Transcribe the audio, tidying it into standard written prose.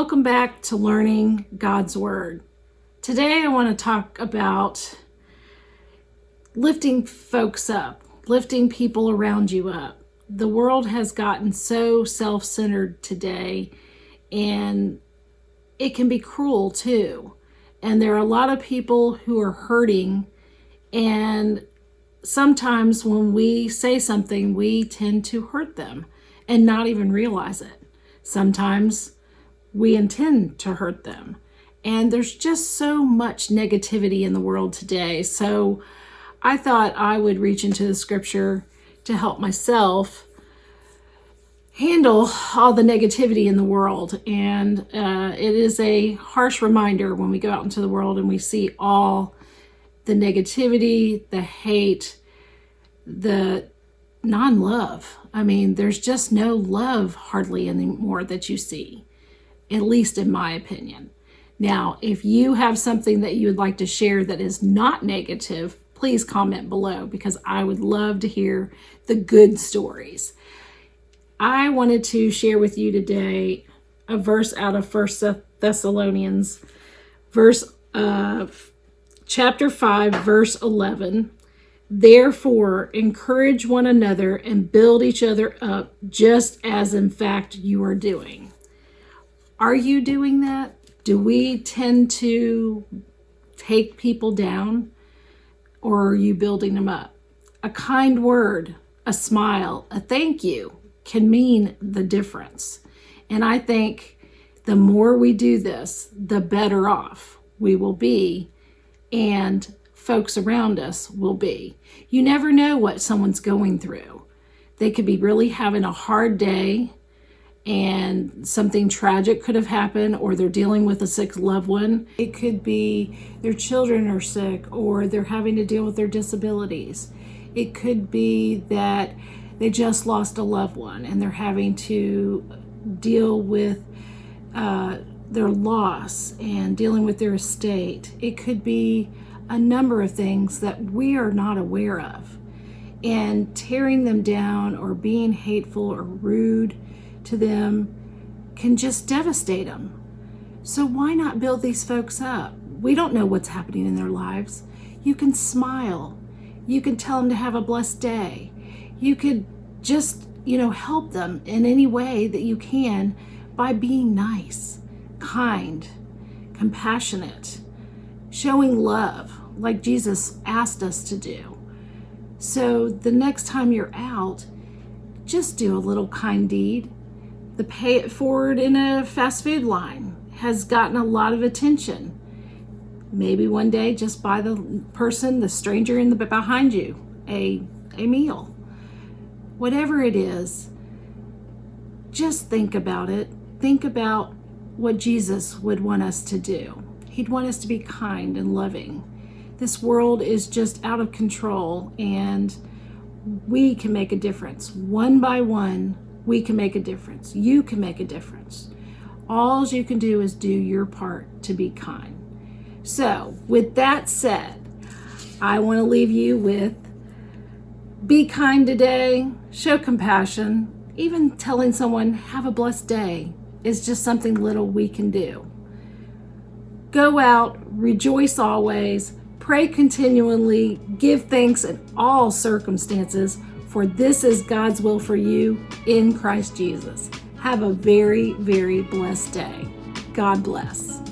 Welcome back to Learning God's Word. Today I want to talk about lifting folks up, lifting people around you up. The world has gotten so self-centered today, and it can be cruel too. And there are a lot of people who are hurting, and sometimes when we say something, we tend to hurt them and not even realize it. Sometimes we intend to hurt them. And there's just so much negativity in the world today. So I thought I would reach into the scripture to help myself handle all the negativity in the world. And it is a harsh reminder when we go out into the world and we see all the negativity, the hate, the non-love. I mean, there's just no love hardly anymore that you see, at least in my opinion. Now, if you have something that you would like to share that is not negative, please comment below because I would love to hear the good stories. I wanted to share with you today a verse out of 1 Thessalonians, chapter 5, verse 11. Therefore, encourage one another and build each other up, just as in fact you are doing. Are you doing that? Do we tend to take people down, or are you building them up? A kind word, a smile, a thank you can mean the difference. And I think the more we do this, the better off we will be and folks around us will be. You never know what someone's going through. They could be really having a hard day and something tragic could have happened, or they're dealing with a sick loved one. It could be their children are sick, or they're having to deal with their disabilities. It could be that they just lost a loved one and they're having to deal with their loss and dealing with their estate. It could be a number of things that we are not aware of. And tearing them down or being hateful or rude to them can just devastate them. So why not build these folks up? We don't know what's happening in their lives. You can smile. You can tell them to have a blessed day. You could just, help them in any way that you can by being nice, kind, compassionate, showing love like Jesus asked us to do. So the next time you're out, just do a little kind deed. The pay it forward in a fast food line has gotten a lot of attention. Maybe one day just buy the stranger in the behind you, a meal. Whatever it is, just think about it. Think about what Jesus would want us to do. He'd want us to be kind and loving. This world is just out of control, and we can make a difference. One by one, we can make a difference. You can make a difference. All you can do is do your part to be kind. So, with that said, I want to leave you with be kind today, show compassion. Even telling someone, have a blessed day, is just something little we can do. Go out, rejoice always, pray continually, give thanks in all circumstances, for this is God's will for you in Christ Jesus. Have a very, very blessed day. God bless.